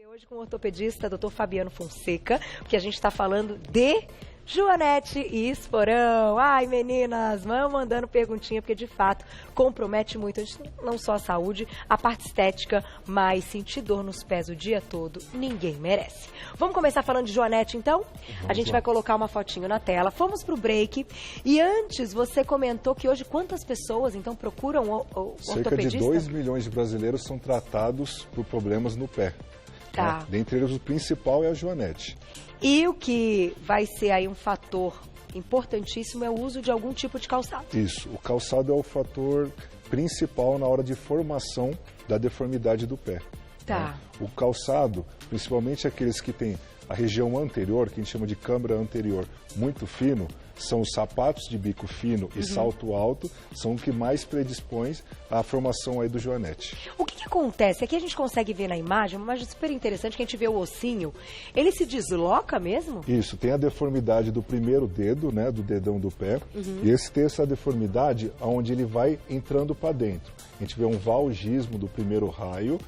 Hoje com o ortopedista Dr. Fabiano Fonseca, porque a gente está falando de Joanete e esporão. Ai, meninas, vão mandando perguntinha, porque de fato compromete muito, não só a saúde, a parte estética, mas sentir dor nos pés o dia todo, ninguém merece. Vamos começar falando de Joanete, então? A gente vai colocar uma fotinho na tela. Fomos pro break e antes você comentou que hoje quantas pessoas, então, procuram o ortopedista? Cerca de 2 milhões de brasileiros são tratados por problemas no pé. Tá. Né? Dentre eles, o principal é a Joanete. E o que vai ser aí um fator importantíssimo é o uso de algum tipo de calçado. Isso, o calçado é o fator principal na hora de formação da deformidade do pé. Tá. Né? O calçado, principalmente aqueles que têm a região anterior, que a gente chama de câmara anterior, muito fino, são os sapatos de bico fino e salto alto, são o que mais predispõem à formação aí do Joanete. O que acontece? Aqui a gente consegue ver na imagem, uma imagem super interessante, que a gente vê o ossinho, ele se desloca mesmo? Isso, tem a deformidade do primeiro dedo, né, do dedão do pé, e esse tem essa deformidade onde ele vai entrando para dentro. A gente vê um valgismo do primeiro raio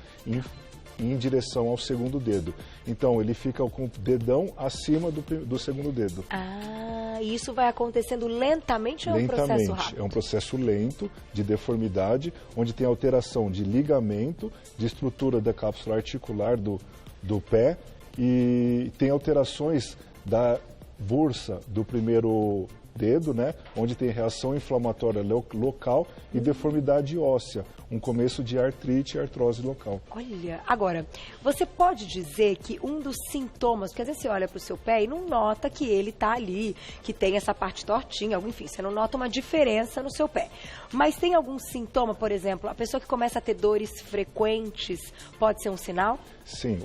em direção ao segundo dedo. Então, ele fica com o dedão acima do segundo dedo. Ah, e isso vai acontecendo lentamente ou é um processo rápido? É um processo lento de deformidade, onde tem alteração de ligamento, de estrutura da cápsula articular do pé e tem alterações da bursa do primeiro dedo, né, onde tem reação inflamatória local e deformidade óssea, um começo de artrite e artrose local. Olha, agora, você pode dizer que um dos sintomas, porque às vezes você olha para o seu pé e não nota que ele está ali, que tem essa parte tortinha, enfim, você não nota uma diferença no seu pé. Mas tem algum sintoma, por exemplo, a pessoa que começa a ter dores frequentes, pode ser um sinal? Sim,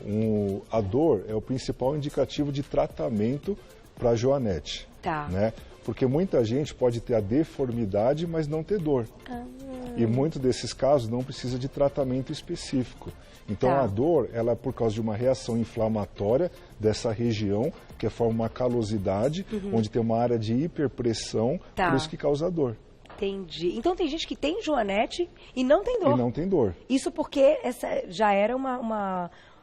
a dor é o principal indicativo de tratamento para a Joanete. Tá. Né? Porque muita gente pode ter a deformidade, mas não ter dor. E muitos desses casos não precisa de tratamento específico. Então a dor, ela é por causa de uma reação inflamatória dessa região, que forma uma calosidade, onde tem uma área de hiperpressão, por isso que causa dor. Entendi. Então tem gente que tem Joanete e não tem dor. E não tem dor. Isso porque essa já era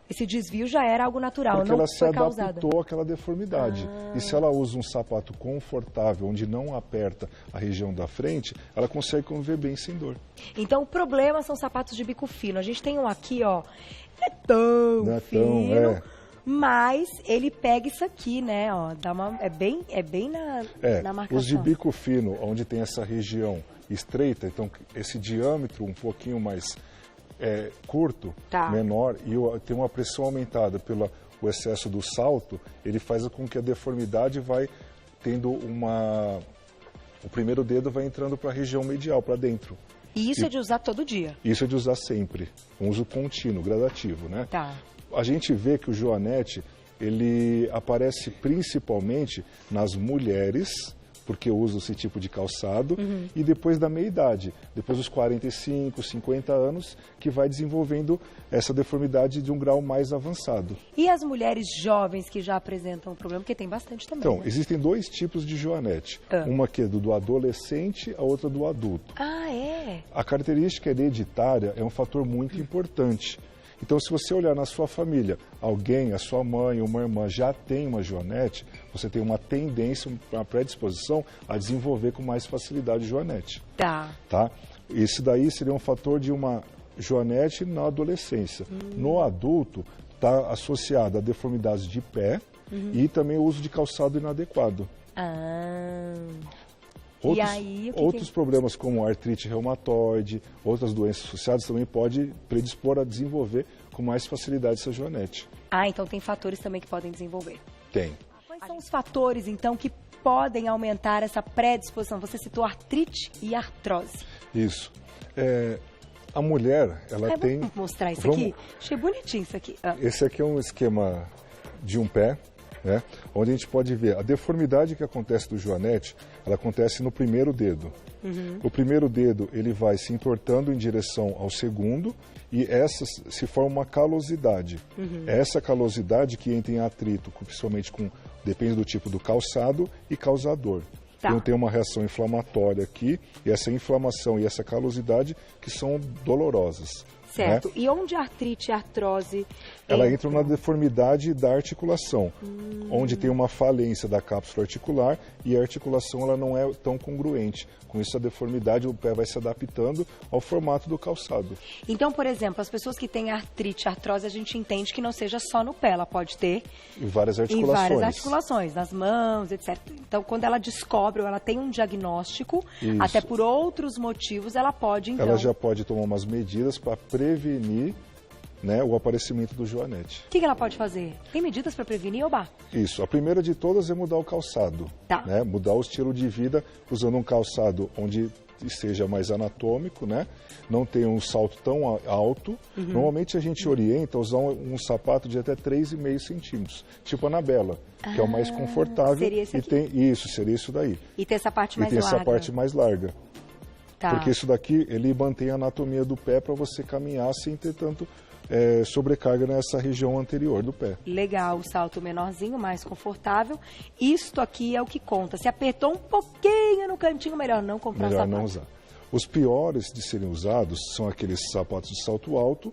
esse desvio já era algo natural, porque não ela se foi causada. adaptou àquela deformidade. E se ela usa um sapato confortável, onde não aperta a região da frente, ela consegue conviver bem sem dor. Então o problema são sapatos de bico fino. A gente tem um aqui, ó, não é tão fino, mas ele pega isso aqui, né, ó, é bem na marcação. Os de bico fino, onde tem essa região estreita, então esse diâmetro um pouquinho mais curto, menor, e tem uma pressão aumentada pelo o excesso do salto, ele faz com que a deformidade vai tendo o primeiro dedo vai entrando para a região medial, para dentro. E isso é de usar todo dia? Isso é de usar sempre, um uso contínuo, gradativo, né? Tá. A gente vê que o Joanete, ele aparece principalmente nas mulheres, porque usa esse tipo de calçado, e depois da meia-idade, depois dos 45, 50 anos, que vai desenvolvendo essa deformidade de um grau mais avançado. E as mulheres jovens que já apresentam o problema, porque tem bastante também, Então, né? existem dois tipos de Joanete. Uma que é do adolescente, a outra do adulto. Ah, é? A característica hereditária é um fator muito importante. Então, se você olhar na sua família, alguém, a sua mãe ou uma irmã já tem uma Joanete, você tem uma tendência, uma predisposição a desenvolver com mais facilidade Joanete. Tá? Esse daí seria um fator de uma Joanete na adolescência. No adulto, está associado a deformidades de pé e também o uso de calçado inadequado. Outros problemas como artrite reumatoide, outras doenças associadas também pode predispor a desenvolver com mais facilidade essa Joanete. Então tem fatores também que podem desenvolver. Tem. Quais são os fatores, então, que podem aumentar essa predisposição? Você citou artrite e artrose. Isso. A mulher, ela tem... Vamos mostrar isso aqui? Achei bonitinho isso aqui. Esse aqui é um esquema de um pé, né, onde a gente pode ver a deformidade que acontece do Joanete, ela acontece no primeiro dedo. O primeiro dedo, ele vai se entortando em direção ao segundo e essa se forma uma calosidade. É essa calosidade que entra em atrito, principalmente depende do tipo do calçado e causador. Então tem uma reação inflamatória aqui, e essa inflamação e essa calosidade que são dolorosas. Certo. Né? E onde a artrite e a artrose Ela entra na deformidade da articulação, onde tem uma falência da cápsula articular e a articulação ela não é tão congruente. Com isso, a deformidade, o pé vai se adaptando ao formato do calçado. Então, por exemplo, as pessoas que têm artrite, artrose, a gente entende que não seja só no pé, ela pode ter Em várias articulações. em várias articulações, nas mãos, etc. Então, quando ela descobre ou ela tem um diagnóstico, Isso. até por outros motivos, ela pode, então... Ela já pode tomar umas medidas para prevenir, né, o aparecimento do joanete. O que ela pode fazer? Tem medidas para prevenir, Obá? Isso. A primeira de todas é mudar o calçado. Tá. Né? Mudar o estilo de vida usando um calçado onde seja mais anatômico, né? Não tenha um salto tão alto. Normalmente a gente orienta a usar um sapato de até 3,5 centímetros, tipo a Anabela, que é o mais confortável. Seria esse aqui? Seria isso daí. E tem essa parte mais e tem larga. essa parte mais larga. Tá. Porque isso daqui, ele mantém a anatomia do pé para você caminhar sem ter tanto sobrecarga nessa região anterior do pé. Legal, o salto menorzinho, mais confortável. Isto aqui é o que conta. Se apertou um pouquinho no cantinho, melhor não comprar Melhor sapato. não usar. Os piores de serem usados são aqueles sapatos de salto alto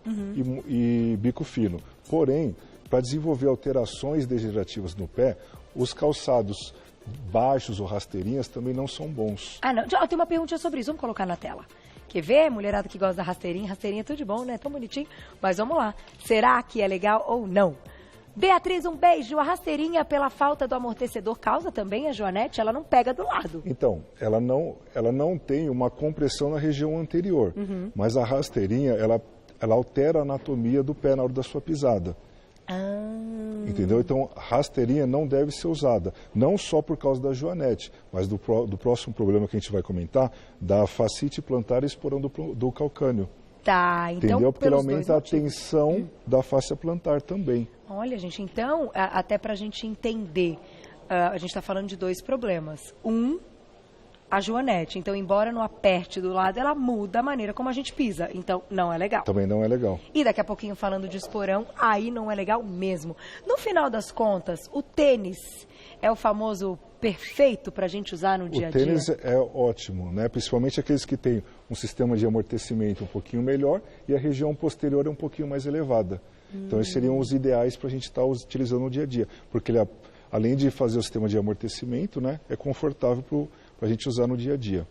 e bico fino. Porém, para desenvolver alterações degenerativas no pé, os calçados baixos ou rasteirinhas também não são bons. Ah, não. Tem uma perguntinha sobre isso. Vamos colocar na tela. Quer ver? Mulherada que gosta da rasteirinha. Rasteirinha é tudo de bom, né? Tão bonitinho. Mas vamos lá. Será que é legal ou não? Beatriz, um beijo. A rasteirinha, pela falta do amortecedor, causa também a joanete? Ela não pega do lado. Então, ela não tem uma compressão na região anterior. Mas a rasteirinha, ela altera a anatomia do pé na hora da sua pisada. Entendeu? Então, rasteirinha não deve ser usada, não só por causa da joanete, mas do próximo problema que a gente vai comentar, da fascite plantar e esporão do calcâneo. Tá, então... Entendeu? Porque ele pelos dois aumenta a motivos. tensão da fáscia plantar também. Olha, gente, então, até pra gente entender, a gente tá falando de dois problemas. A joanete. Então, embora não aperte do lado, ela muda a maneira como a gente pisa. Então, não é legal. Também não é legal. E daqui a pouquinho, falando de esporão, aí não é legal mesmo. No final das contas, o tênis é o famoso perfeito para a gente usar no dia a dia? O tênis é ótimo, né? Principalmente aqueles que têm um sistema de amortecimento um pouquinho melhor e a região posterior é um pouquinho mais elevada. Então, esses seriam os ideais para a gente estar utilizando no dia a dia. Porque ele, além de fazer o sistema de amortecimento, né, é confortável para a gente usar no dia a dia.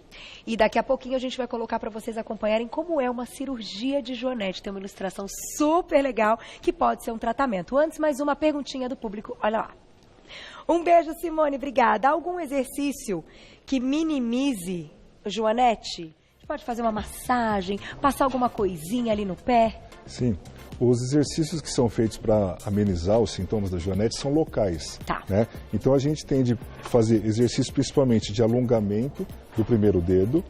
E daqui a pouquinho a gente vai colocar para vocês acompanharem como é uma cirurgia de joanete. Tem uma ilustração super legal que pode ser um tratamento. Antes, mais uma perguntinha do público. Olha lá. Um beijo, Simone. Obrigada. Algum exercício que minimize joanete? A gente pode fazer uma massagem, passar alguma coisinha ali no pé? Sim. Os exercícios que são feitos para amenizar os sintomas da joanete são locais. Tá. Né? Então, a gente tem de fazer exercícios principalmente de alongamento do primeiro dedo,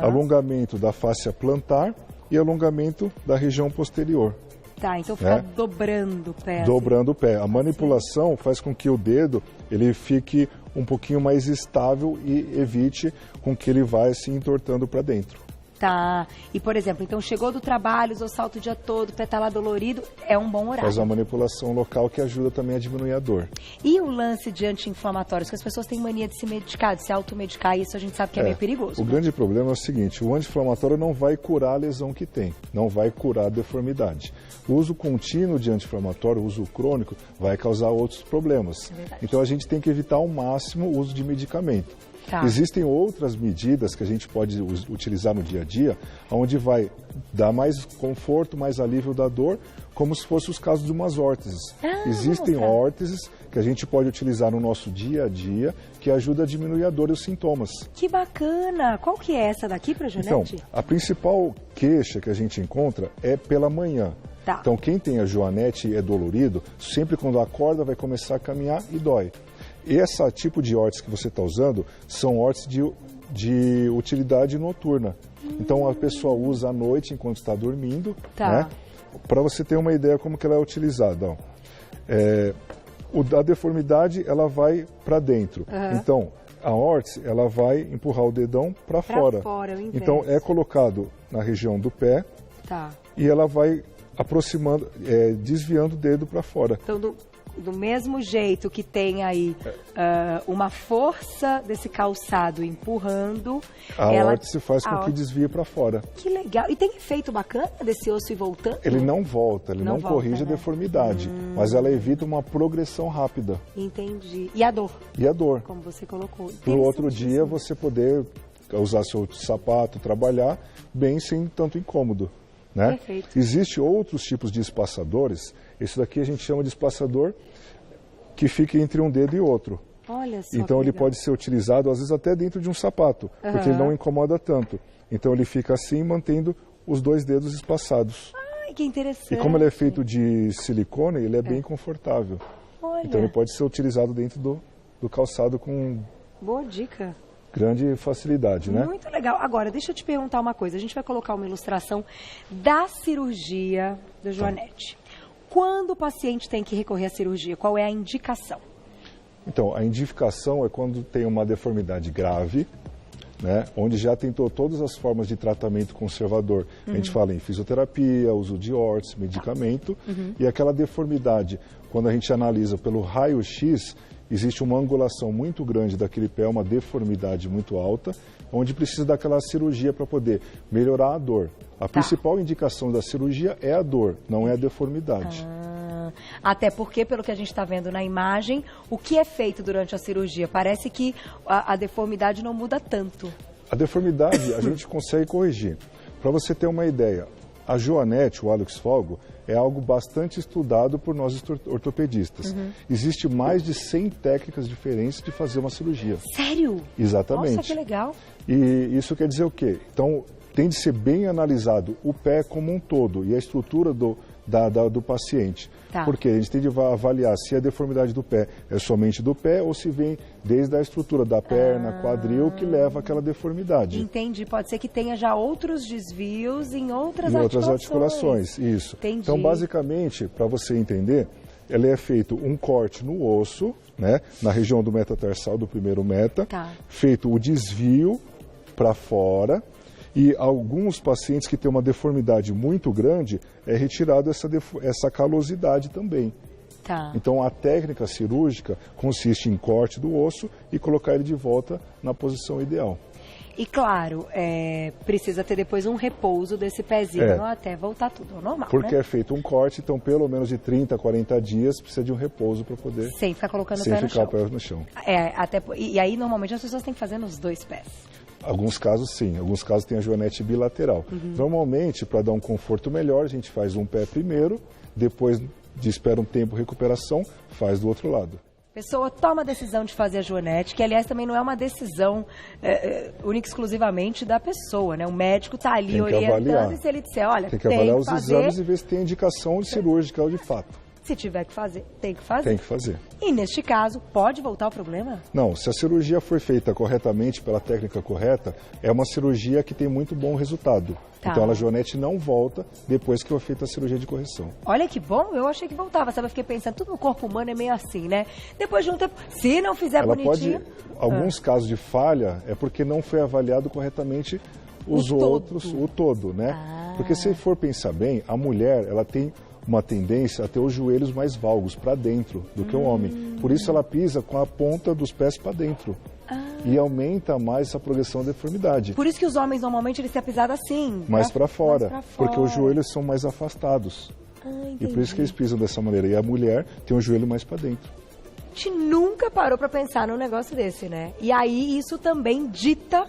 alongamento da fáscia plantar e alongamento da região posterior. Tá, então fica dobrando o pé. Dobrando o pé. A manipulação faz com que o dedo ele fique um pouquinho mais estável e evite com que ele vá se entortando para dentro. Tá. E, por exemplo, então chegou do trabalho, usou salto o dia todo, o pé tá lá dolorido, é um bom horário. Faz uma manipulação local que ajuda também a diminuir a dor. E o lance de anti-inflamatórios, que as pessoas têm mania de se medicar, de se automedicar, e isso a gente sabe que é meio perigoso. O grande problema é o seguinte, o anti-inflamatório não vai curar a lesão que tem, não vai curar a deformidade. O uso contínuo de anti-inflamatório, o uso crônico, vai causar outros problemas. Então a gente tem que evitar ao máximo o uso de medicamento. Tá. Existem outras medidas que a gente pode utilizar no dia a dia, onde vai dar mais conforto, mais alívio da dor, como se fossem os casos de umas órteses. Existem órteses que a gente pode utilizar no nosso dia a dia, que ajuda a diminuir a dor e os sintomas. Que bacana! Qual que é essa daqui para joanete? Então, a principal queixa que a gente encontra é pela manhã. Tá. Então, quem tem a joanete e é dolorido, sempre quando acorda vai começar a caminhar e dói. Esse tipo de órtese que você está usando são órteses de utilidade noturna. Então a pessoa usa à noite enquanto está dormindo. Tá. Né? Para você ter uma ideia como que ela é utilizada. A deformidade ela vai para dentro. Então a órtese ela vai empurrar o dedão para fora. Então é colocado na região do pé. Tá. E ela vai aproximando, desviando o dedo para fora. Então do mesmo jeito que tem aí uma força desse calçado empurrando... A órtese faz com que desvie para fora. Que legal. E tem efeito bacana desse osso ir voltando? Ele não volta, ele não corrige a deformidade, mas ela evita uma progressão rápida. Entendi. E a dor? E a dor. Como você colocou. Para o outro dia você poder usar seu sapato, trabalhar bem sem tanto incômodo. Né? Perfeito. Existem outros tipos de espaçadores. Esse daqui a gente chama de espaçador que fica entre um dedo e outro. Olha só. Então ele pode ser utilizado às vezes até dentro de um sapato, porque ele não incomoda tanto. Então ele fica assim, mantendo os 2 dedos espaçados. Ai, que interessante. E como ele é feito de silicone, ele é bem confortável. Olha. Então ele pode ser utilizado dentro do calçado com boa dica. Grande facilidade, né? Muito legal. Agora, deixa eu te perguntar uma coisa. A gente vai colocar uma ilustração da cirurgia da Joanete. Quando o paciente tem que recorrer à cirurgia? Qual é a indicação? Então, a indicação é quando tem uma deformidade grave, né, onde já tentou todas as formas de tratamento conservador. A gente fala em fisioterapia, uso de órtese, medicamento, e aquela deformidade, quando a gente analisa pelo raio-x, existe uma angulação muito grande daquele pé, uma deformidade muito alta, onde precisa daquela cirurgia para poder melhorar a dor. A principal indicação da cirurgia é a dor, não é a deformidade. Até porque, pelo que a gente está vendo na imagem, o que é feito durante a cirurgia? Parece que a deformidade não muda tanto. A deformidade a gente consegue corrigir. Para você ter uma ideia, a Joanete, o hálux valgus, é algo bastante estudado por nós ortopedistas. Existe mais de 100 técnicas diferentes de fazer uma cirurgia. Sério? Exatamente. Nossa, que legal. E isso quer dizer o quê? Então, tem de ser bem analisado o pé como um todo e a estrutura do paciente. Porque a gente tem de avaliar se a deformidade do pé é somente do pé ou se vem desde a estrutura da perna, quadril, que leva àquela deformidade. Entendi. Pode ser que tenha já outros desvios em outras articulações. Isso. Entendi. Então, basicamente, para você entender, ele é feito um corte no osso, né, na região do metatarsal, do primeiro meta, feito o desvio para fora. E alguns pacientes que têm uma deformidade muito grande, é retirado essa calosidade também. Então, a técnica cirúrgica consiste em corte do osso e colocar ele de volta na posição ideal. E, claro, precisa ter depois um repouso desse pezinho até voltar tudo ao normal, porque é feito um corte, então, pelo menos de 30 a 40 dias, precisa de um repouso para poder... Sem ficar colocando o pé no chão. E aí, normalmente, as pessoas têm que fazer nos 2 pés. Alguns casos sim, alguns casos tem a Joanete bilateral. Normalmente, para dar um conforto melhor, a gente faz um pé primeiro, depois espera um tempo de recuperação, faz do outro lado. A pessoa toma a decisão de fazer a Joanete, que aliás também não é uma decisão única e exclusivamente da pessoa, né? O médico está ali orientando e se ele disser, olha, tem que avaliar os exames e ver se tem indicação cirúrgica de fato. Se tiver que fazer, tem que fazer. Tem que fazer. E neste caso, pode voltar o problema? Não, se a cirurgia for feita corretamente, pela técnica correta, é uma cirurgia que tem muito bom resultado. Então a Joanete não volta depois que foi feita a cirurgia de correção. Olha que bom, eu achei que voltava, sabe? Eu fiquei pensando, tudo no corpo humano é meio assim, né? Depois de um tempo, se não fizer bonitinho... Alguns casos de falha é porque não foi avaliado corretamente o todo, né? Porque se for pensar bem, a mulher, ela tem uma tendência a ter os joelhos mais valgos para dentro do que o homem. Por isso ela pisa com a ponta dos pés para dentro. E aumenta mais essa progressão da deformidade. Por isso que os homens normalmente eles têm a pisada assim. Mais para fora, porque os joelhos são mais afastados. E por isso que eles pisam dessa maneira. E a mulher tem o joelho mais para dentro. A gente nunca parou para pensar num negócio desse, né? E aí isso também dita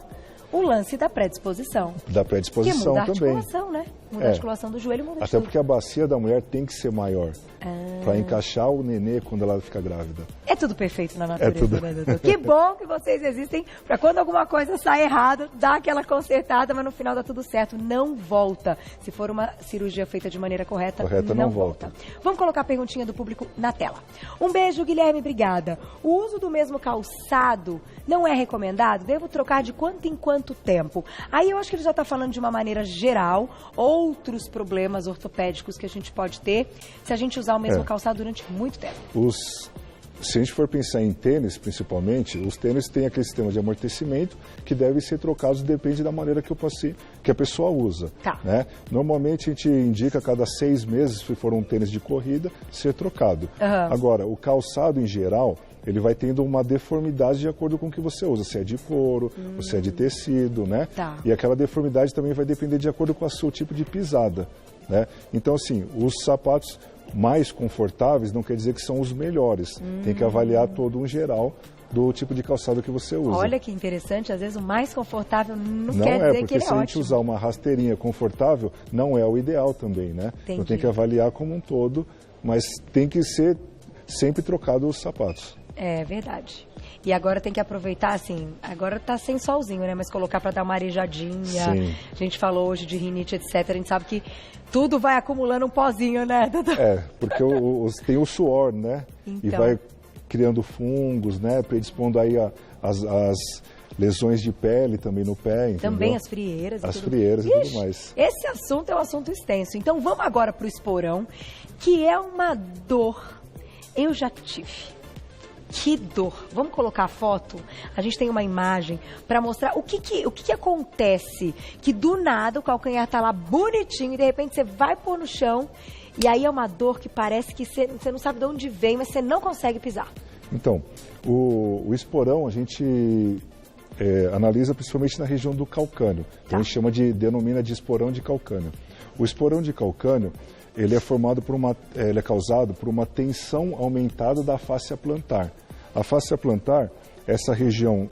o lance da predisposição. Da predisposição também. Muda a articulação, né? Muda a articulação do joelho, muda Até porque a bacia da mulher tem que ser maior. Para encaixar o nenê quando ela fica grávida. É tudo perfeito na natureza, né, doutor? Que bom que vocês existem para quando alguma coisa sai errado, dá aquela consertada, mas no final dá tudo certo. Não volta. Se for uma cirurgia feita de maneira correta, não volta. Vamos colocar a perguntinha do público na tela. Um beijo, Guilherme, obrigada. O uso do mesmo calçado não é recomendado? Devo trocar de quanto em quanto tempo? Aí eu acho que ele já está falando de uma maneira geral, outros problemas ortopédicos que a gente pode ter se a gente usar o mesmo calçado durante muito tempo. se a gente for pensar em tênis, principalmente, os tênis têm aquele sistema de amortecimento que devem ser trocados, depende da maneira que a pessoa usa. Tá. Né? Normalmente a gente indica a cada 6 meses, se for um tênis de corrida, ser trocado. Agora, o calçado em geral, ele vai tendo uma deformidade de acordo com o que você usa, se é de couro, ou se é de tecido, né? Tá. E aquela deformidade também vai depender de acordo com o seu tipo de pisada, né? Então, assim, os sapatos mais confortáveis não quer dizer que são os melhores. Tem que avaliar todo um geral do tipo de calçado que você usa. Olha que interessante, às vezes o mais confortável não Quer quer dizer porque que ele é se a gente ótimo. usar uma rasteirinha confortável, não é o ideal também, né? Então tem que avaliar como um todo, mas tem que ser sempre trocado os sapatos. É verdade. E agora tem que aproveitar, assim, agora tá sem solzinho, né? Mas colocar para dar uma arejadinha. Sim. A gente falou hoje de rinite, etc. A gente sabe que tudo vai acumulando um pozinho, né, doutor? Porque tem o suor, né? Então. E vai criando fungos, né? Predispondo aí as lesões de pele também no pé, entendeu? Também as frieiras. As frieiras e tudo mais. Esse assunto é um assunto extenso. Então vamos agora pro esporão, que é uma dor. Eu já tive. Que dor. Vamos colocar a foto? A gente tem uma imagem para mostrar o que acontece. Que do nada o calcanhar tá lá bonitinho e de repente você vai pôr no chão e aí é uma dor que parece que você não sabe de onde vem, mas você não consegue pisar. Então, o esporão a gente analisa principalmente na região do calcânio. Então, a gente denomina de esporão de calcânio. O esporão de calcânio, ele é causado por uma tensão aumentada da fáscia plantar. A fáscia plantar é essa região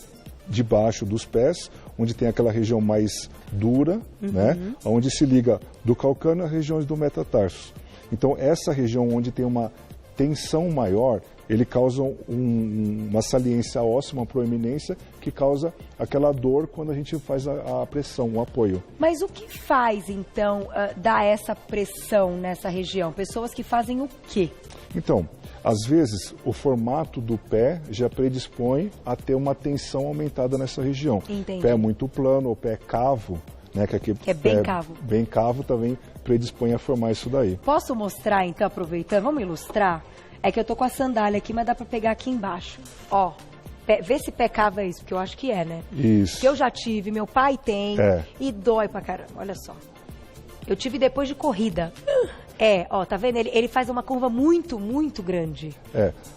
de baixo dos pés, onde tem aquela região mais dura, né? Onde se liga do calcânio às regiões do metatarso. Então, essa região onde tem uma tensão maior, ele causa uma saliência óssea, uma proeminência, que causa aquela dor quando a gente faz a pressão, o apoio. Mas o que faz, então, dar essa pressão nessa região? Pessoas que fazem o quê? Então, às vezes, o formato do pé já predispõe a ter uma tensão aumentada nessa região. Entendi. Pé muito plano ou pé cavo, né? Que é bem cavo. Bem cavo também predispõe a formar isso daí. Posso mostrar, então, aproveitando? Vamos ilustrar? É que eu tô com a sandália aqui, mas dá pra pegar aqui embaixo. Ó, vê se pé cavo é isso, porque eu acho que é, né? Isso. Que eu já tive, meu pai tem, e dói pra caramba, olha só. Eu tive depois de corrida. Ó, tá vendo? Ele faz uma curva muito, muito grande.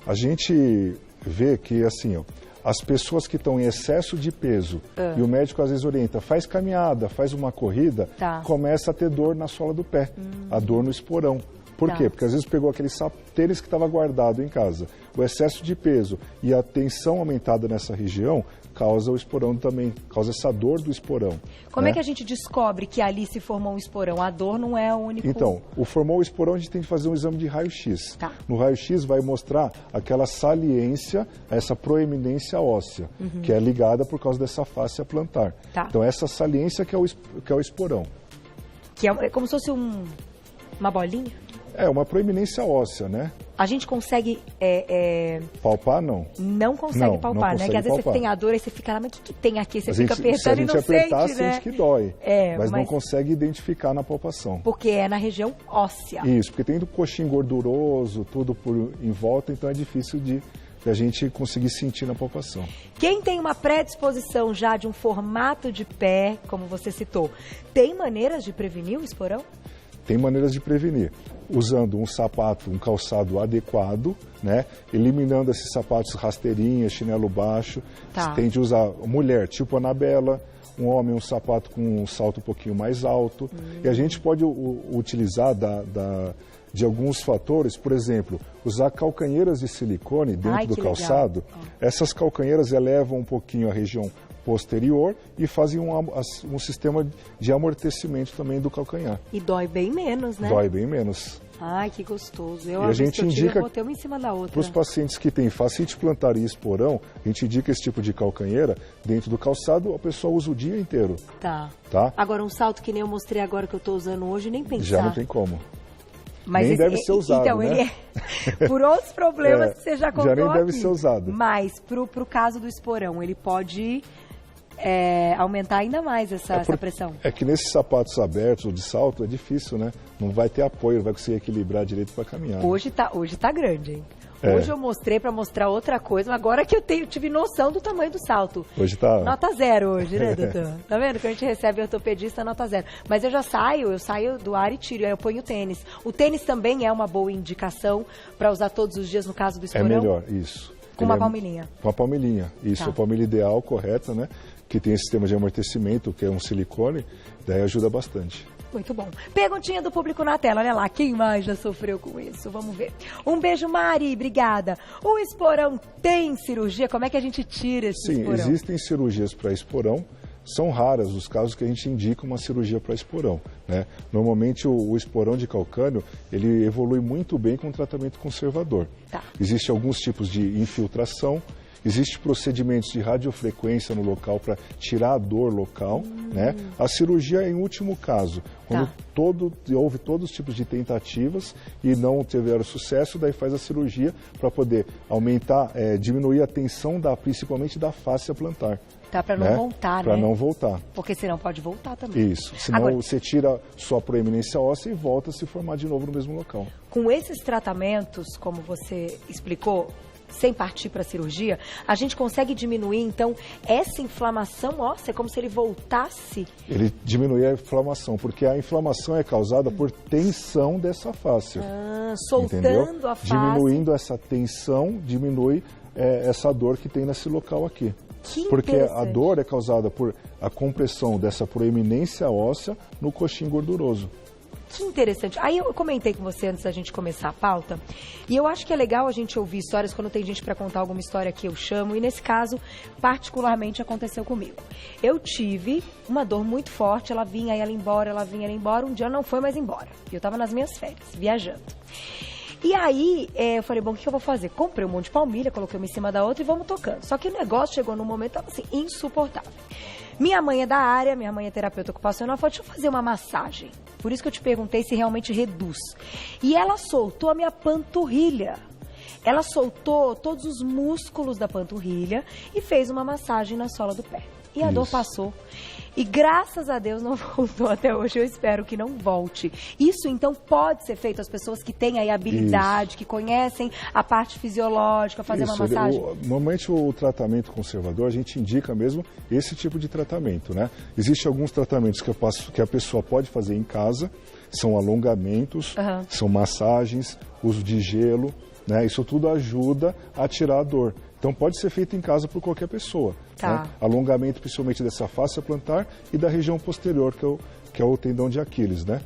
A gente vê que, assim, ó, as pessoas que estão em excesso de peso, e o médico às vezes orienta, faz caminhada, faz uma corrida, começa a ter dor na sola do pé, a dor no esporão. Por quê? Porque às vezes pegou aquele tênis que estava guardado em casa. O excesso de peso e a tensão aumentada nessa região causa o esporão também, causa essa dor do esporão. Como é que a gente descobre que ali se formou um esporão? A dor não é o único... Então, formou o esporão, a gente tem que fazer um exame de raio-x. No raio-x vai mostrar aquela saliência, essa proeminência óssea, que é ligada por causa dessa fáscia plantar. Então, essa saliência que é o esporão. Que é como se fosse uma bolinha? É, uma proeminência óssea, né? A gente consegue... Palpar, não. Não consegue palpar, né? Que às vezes você tem a dor e você fica lá, mas o que tem aqui? Você fica apertando e não sente, né? Se a gente apertar, sente que dói. Mas não consegue identificar na palpação. Porque é na região óssea. Isso, porque tem do coxinho gorduroso, tudo em volta, então é difícil de a gente conseguir sentir na palpação. Quem tem uma predisposição já de um formato de pé, como você citou, tem maneiras de prevenir o esporão? Tem maneiras de prevenir, usando um sapato, um calçado adequado, né? Eliminando esses sapatos rasteirinhas, chinelo baixo. Você tem de usar, mulher, tipo Anabela, um homem, um sapato com um salto um pouquinho mais alto. E a gente pode utilizar de alguns fatores, por exemplo, usar calcanheiras de silicone dentro do calçado. Essas calcanheiras elevam um pouquinho a região posterior e fazem um sistema de amortecimento também do calcanhar. E dói bem menos, né? Dói bem menos. Ai, que gostoso. E a gente indica, eu uma em cima da outra. Para os pacientes que têm fascite plantar e esporão, a gente indica esse tipo de calcanheira dentro do calçado, a pessoa usa o dia inteiro. Tá. Tá? Agora, um salto que nem eu mostrei agora que eu estou usando hoje, nem pensar. Já não tem como. Mas nem deve ser usado, então, né? Ele por outros problemas que você já contou já nem deve aqui. ser usado. Mas, pro caso do esporão, ele pode aumentar ainda mais essa pressão. É que nesses sapatos abertos ou de salto é difícil, né? Não vai ter apoio, não vai conseguir equilibrar direito para caminhar. Hoje tá grande, hein? Hoje eu mostrei para mostrar outra coisa, agora que tive noção do tamanho do salto. Hoje tá... Nota 0 hoje, né, doutor? Tá vendo? Que a gente recebe ortopedista, nota 0. Mas eu saio do ar e tiro, aí eu ponho o tênis. O tênis também é uma boa indicação para usar todos os dias no caso do esporão? É melhor, isso. Com uma palmilhinha? Com a palmilhinha, isso. Tá. A palmilha ideal, correta, né? Que tem esse sistema de amortecimento, que é um silicone, daí ajuda bastante. Muito bom. Perguntinha do público na tela, olha lá, quem mais já sofreu com isso? Vamos ver. Um beijo, Mari, obrigada. O esporão tem cirurgia? Como é que a gente tira esse esporão? Sim, existem cirurgias para esporão. São raras os casos que a gente indica uma cirurgia para esporão, né? Normalmente o esporão de calcânio, ele evolui muito bem com tratamento conservador. Tá. Existem alguns tipos de infiltração, existem procedimentos de radiofrequência no local para tirar a dor local, né? A cirurgia é em último caso, quando houve todos os tipos de tentativas e não tiveram sucesso, daí faz a cirurgia para poder aumentar, diminuir a tensão principalmente da fáscia plantar. Tá, para não voltar, né? Para não voltar. Porque senão pode voltar também. Isso, senão você tira sua proeminência óssea e volta a se formar de novo no mesmo local. Com esses tratamentos, como você explicou, sem partir para a cirurgia, a gente consegue diminuir, então, essa inflamação óssea, como se ele voltasse? Ele diminui a inflamação, porque a inflamação é causada por tensão dessa fáscia. Soltando a face. Diminuindo essa tensão, diminui essa dor que tem nesse local aqui. Porque a dor é causada por a compressão dessa proeminência óssea no coxim gorduroso. Que interessante. Aí eu comentei com você antes da gente começar a pauta, e eu acho que é legal a gente ouvir histórias quando tem gente para contar alguma história que eu chamo, e nesse caso, particularmente, aconteceu comigo. Eu tive uma dor muito forte, ela vinha ela embora, um dia não foi mais embora. Eu estava nas minhas férias, viajando. E aí, eu falei, bom, o que eu vou fazer? Comprei um monte de palmilha, coloquei uma em cima da outra e vamos tocando. Só que o negócio chegou num momento, tava assim, insuportável. Minha mãe é da área, minha mãe é terapeuta ocupacional, falou, deixa eu fazer uma massagem. Por isso que eu te perguntei se realmente reduz. E ela soltou a minha panturrilha. Ela soltou todos os músculos da panturrilha e fez uma massagem na sola do pé. E a dor passou. E graças a Deus não voltou até hoje, eu espero que não volte. Isso então pode ser feito às pessoas que têm aí habilidade, que conhecem a parte fisiológica, fazer uma massagem? Normalmente o tratamento conservador, a gente indica mesmo esse tipo de tratamento, né? Existem alguns tratamentos que a pessoa pode fazer em casa, são alongamentos, são massagens, uso de gelo, né? Isso tudo ajuda a tirar a dor. Então pode ser feito em casa por qualquer pessoa. Tá. Né? Alongamento principalmente dessa fáscia plantar e da região posterior, que é o tendão de Aquiles, né?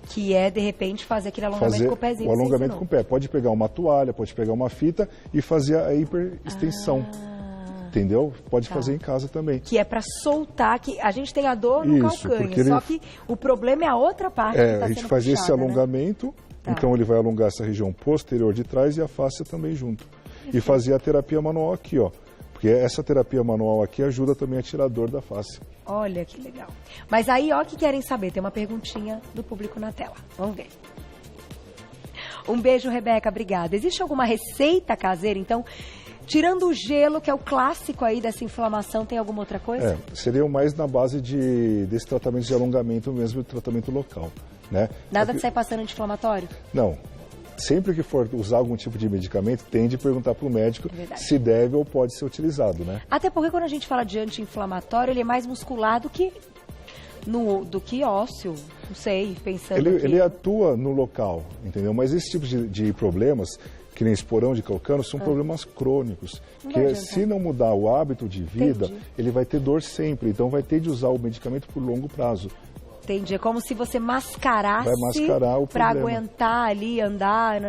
Que é, de repente, fazer aquele alongamento com o pezinho. O alongamento com o pé. Pode pegar uma toalha, pode pegar uma fita e fazer a hiperextensão. Entendeu? Pode fazer em casa também. Que é para soltar, que a gente tem a dor no calcânio, só que o problema é a outra parte que está a gente faz esse alongamento, então ele vai alongar essa região posterior de trás e a fáscia também junto. E fazer a terapia manual aqui, ó. Porque essa terapia manual aqui ajuda também a tirar a dor da face. Olha que legal. Mas aí, ó, que querem saber, tem uma perguntinha do público na tela. Vamos ver. Um beijo, Rebeca, obrigada. Existe alguma receita caseira, então, tirando o gelo, que é o clássico aí dessa inflamação, tem alguma outra coisa? Seria mais na base desse tratamento de alongamento mesmo, tratamento local, né? Nada de sair passando anti-inflamatório? Não. Sempre que for usar algum tipo de medicamento, tem de perguntar para o médico se deve ou pode ser utilizado, né? Até porque quando a gente fala de anti-inflamatório, ele é mais muscular do que ósseo, não sei, pensando Ele atua no local, entendeu? Mas esse tipo de problemas, que nem esporão de calcânio, são problemas crônicos. Que se não mudar o hábito de vida, ele vai ter dor sempre. Então vai ter de usar o medicamento por longo prazo. Entendi. É como se você mascarasse para aguentar ali, andar,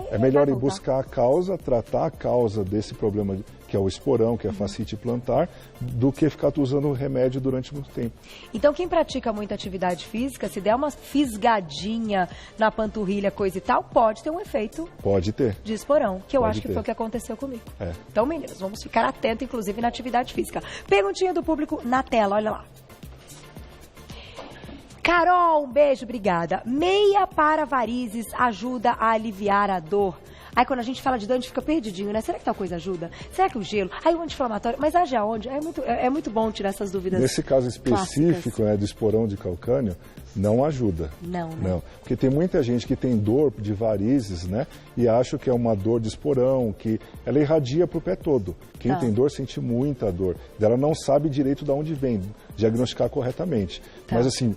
É melhor ir buscar a causa, tratar a causa desse problema, que é o esporão, que é a fascite plantar, do que ficar usando o remédio durante muito tempo. Então, quem pratica muita atividade física, se der uma fisgadinha na panturrilha, coisa e tal, pode ter um efeito de esporão, que eu acho que foi o que aconteceu comigo. Então, meninas, vamos ficar atentos, inclusive, na atividade física. Perguntinha do público na tela, olha lá. Carol, um beijo, obrigada. Meia para varizes ajuda a aliviar a dor. Aí quando a gente fala de dor, a gente fica perdidinho, né? Será que tal coisa ajuda? Será que o gelo? Aí o anti-inflamatório, mas age aonde? É muito bom tirar essas dúvidas. Nesse caso específico, né, do esporão de calcânio, não ajuda. Não. Porque tem muita gente que tem dor de varizes, né? E acha que é uma dor de esporão, que ela irradia para o pé todo. Quem tem dor sente muita dor. Ela não sabe direito de onde vem, diagnosticar corretamente. Mas assim,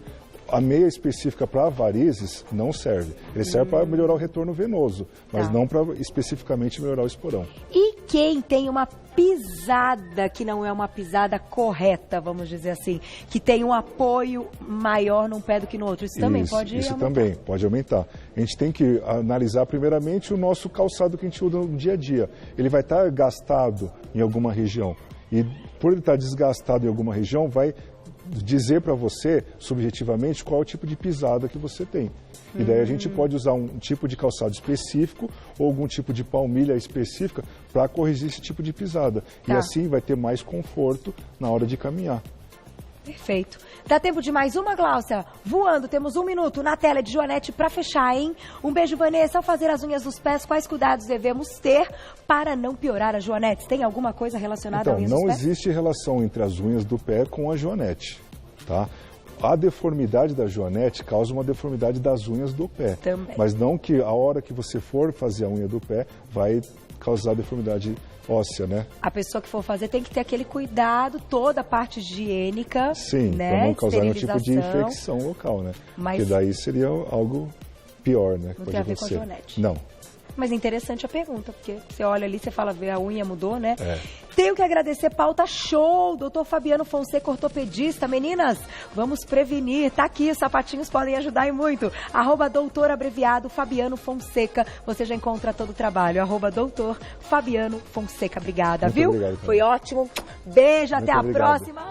a meia específica para varizes não serve. Ele serve para melhorar o retorno venoso, mas não para especificamente melhorar o esporão. E quem tem uma pisada que não é uma pisada correta, vamos dizer assim, que tem um apoio maior num pé do que no outro, isso também pode aumentar? Isso também pode aumentar. A gente tem que analisar primeiramente o nosso calçado que a gente usa no dia a dia. Ele vai estar gastado em alguma região e por ele estar desgastado em alguma região, vai dizer para você, subjetivamente, qual é o tipo de pisada que você tem. E daí a gente pode usar um tipo de calçado específico ou algum tipo de palmilha específica para corrigir esse tipo de pisada. E assim vai ter mais conforto na hora de caminhar. Perfeito. Dá tempo de mais uma, Gláucia? Voando, temos 1 minuto na tela de Joanete para fechar, hein? Um beijo, Vanessa. Ao fazer as unhas dos pés, quais cuidados devemos ter para não piorar a Joanete? Tem alguma coisa relacionada a unhas dos pés? Não existe relação entre as unhas do pé com a Joanete, tá? A deformidade da Joanete causa uma deformidade das unhas do pé. Também. Mas não que a hora que você for fazer a unha do pé vai causar deformidade óssea, né? A pessoa que for fazer tem que ter aquele cuidado, toda a parte higiênica. Sim, né? Para não causar nenhum tipo de infecção local, né? Mas porque daí seria algo pior, né? Não tem a ver com a Joanete. Não. Mas é interessante a pergunta, porque você olha ali, você fala, a unha mudou, né? É. Tenho que agradecer, pauta show, doutor Fabiano Fonseca, ortopedista. Meninas, vamos prevenir, tá aqui, os sapatinhos podem ajudar e muito. @doutor abreviado Fabiano Fonseca, você já encontra todo o trabalho. @doutor Fabiano Fonseca, obrigada, Muito viu? obrigado, foi ótimo, beijo, muito até a obrigado. próxima.